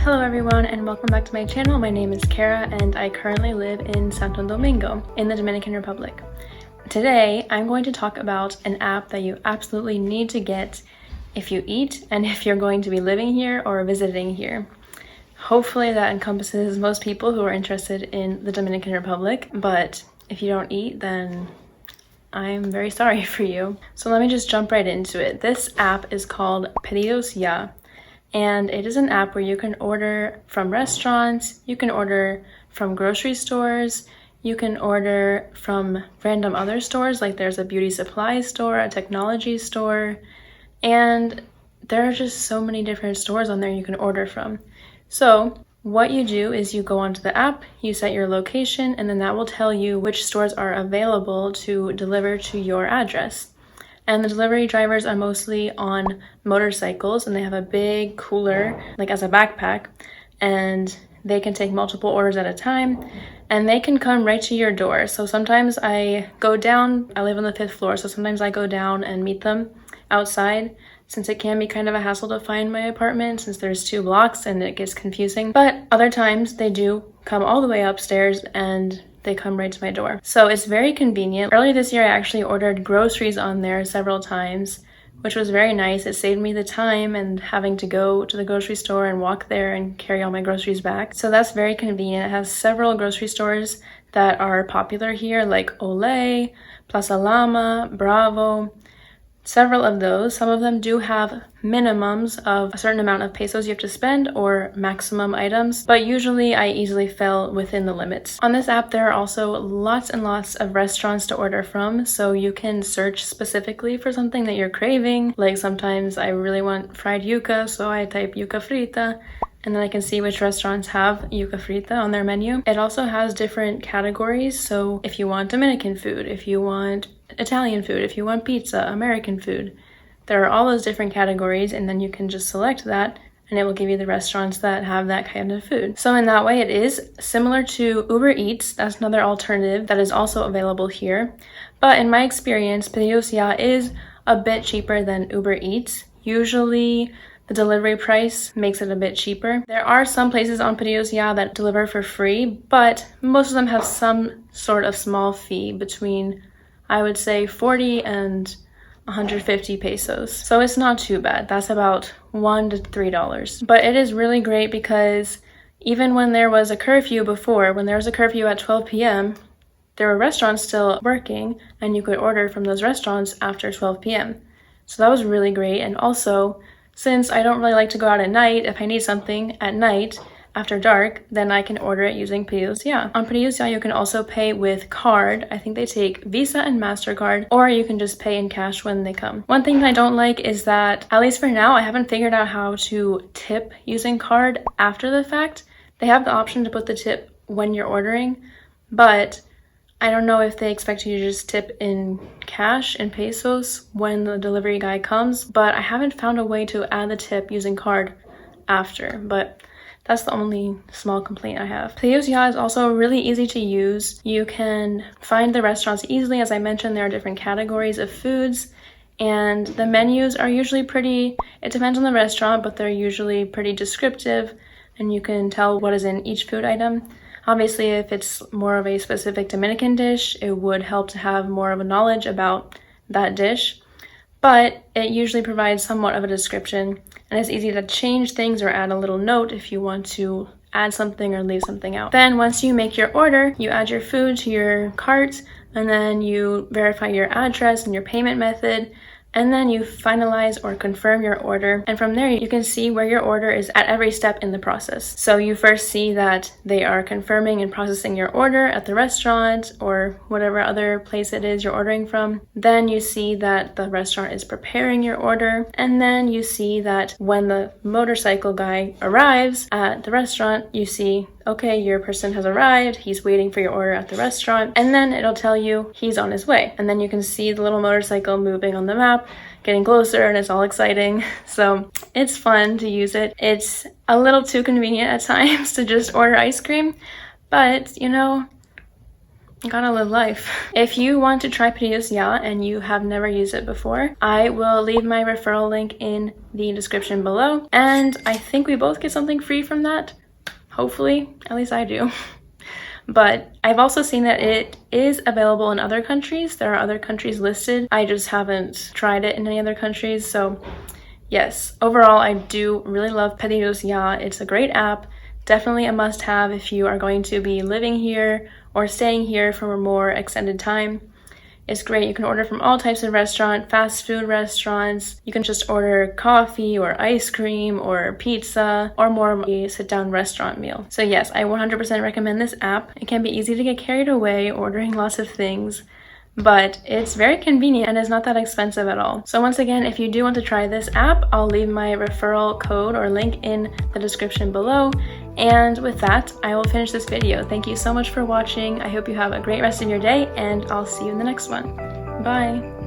Hello everyone and welcome back to my channel. My name is Kara and I currently live in Santo Domingo in the Dominican Republic. Today I'm going to talk about an app that you absolutely need to get if you eat and if you're going to be living here or visiting here. Hopefully that encompasses most people who are interested in the Dominican Republic, but if you don't eat, then I'm very sorry for you. So let me just jump right into it. This app is called PedidosYa. And it is an app where you can order from restaurants, you can order from grocery stores, you can order from random other stores, like there's a beauty supply store, a technology store, and there are just so many different stores on there you can order from. So what you do is you go onto the app, you set your location, and then that will tell you which stores are available to deliver to your address. And the delivery drivers are mostly on motorcycles and they have a big cooler, like as a backpack, and they can take multiple orders at a time and they can come right to your door. So sometimes I go down, I live on the 5th floor, so sometimes I go down and meet them outside since it can be kind of a hassle to find my apartment since there's 2 blocks and it gets confusing. But other times they do come all the way upstairs and they come right to my door. So it's very convenient. Earlier this year, I actually ordered groceries on there several times, which was very nice. It saved me the time and having to go to the grocery store and walk there and carry all my groceries back. So that's very convenient. It has several grocery stores that are popular here, like Olay, Plaza Lama, Bravo, several of those. Some of them do have minimums of a certain amount of pesos you have to spend or maximum items, but usually I easily fell within the limits. On this app, there are also lots and lots of restaurants to order from, so you can search specifically for something that you're craving. Like sometimes I really want fried yuca, so I type yuca frita, and then I can see which restaurants have yuca frita on their menu. It also has different categories, so if you want Dominican food, if you want Italian food, if you want pizza, American food, there are all those different categories, and then you can just select that and it will give you the restaurants that have that kind of food. So in that way, it is similar to Uber Eats. That's another alternative that is also available here. But in my experience, PedidosYa is a bit cheaper than Uber Eats. Usually the delivery price makes it a bit cheaper. There are some places on PedidosYa that deliver for free, but most of them have some sort of small fee between, I would say, 40 and 150 pesos. So it's not too bad. That's about $1 to $3. But it is really great because even when there was a curfew before, when there was a curfew at 12 p.m., there were restaurants still working and you could order from those restaurants after 12 p.m. So that was really great. And also, since I don't really like to go out at night, if I need something at night after dark, then I can order it using PedidosYa. On PedidosYa, you can also pay with card. I think they take Visa and MasterCard, or you can just pay in cash when they come. One thing that I don't like is that, at least for now, I haven't figured out how to tip using card after the fact. They have the option to put the tip when you're ordering, but I don't know if they expect you to just tip in cash, in pesos, when the delivery guy comes, but I haven't found a way to add the tip using card after, but that's the only small complaint I have. PedidosYa is also really easy to use. You can find the restaurants easily. As I mentioned, there are different categories of foods, and the menus are usually pretty, it depends on the restaurant, but they're usually pretty descriptive, and you can tell what is in each food item. Obviously, if it's more of a specific Dominican dish, it would help to have more of a knowledge about that dish, but it usually provides somewhat of a description, and it's easy to change things or add a little note if you want to add something or leave something out. Then once you make your order, you add your food to your cart, and then you verify your address and your payment method, and then you finalize or confirm your order. And from there, you can see where your order is at every step in the process. So you first see that they are confirming and processing your order at the restaurant or whatever other place it is you're ordering from. Then you see that the restaurant is preparing your order. And then you see that when the motorcycle guy arrives at the restaurant, you see, okay, your person has arrived, he's waiting for your order at the restaurant, and then it'll tell you he's on his way. And then you can see the little motorcycle moving on the map, getting closer, and it's all exciting. So it's fun to use it. It's a little too convenient at times to just order ice cream, but you know, Gotta live life. If you want to try PedidosYa and you have never used it before, I will leave my referral link in the description below, and I think we both get something free from that. Hopefully, at least I do. But I've also seen that it is available in other countries. There are other countries listed. I just haven't tried it in any other countries. So yes, overall, I do really love PedidosYa. It's a great app. Definitely a must-have if you are going to be living here or staying here for a more extended time. It's great. You can order from all types of restaurants, fast food restaurants. You can just order coffee or ice cream or pizza or more of a sit-down restaurant meal. So yes, I 100% recommend this app. It can be easy to get carried away ordering lots of things, but it's very convenient and is not that expensive at all. So once again, if you do want to try this app, I'll leave my referral code or link in the description below. And with that, I will finish this video. Thank you so much for watching. I hope you have a great rest of your day, and I'll see you in the next one. Bye!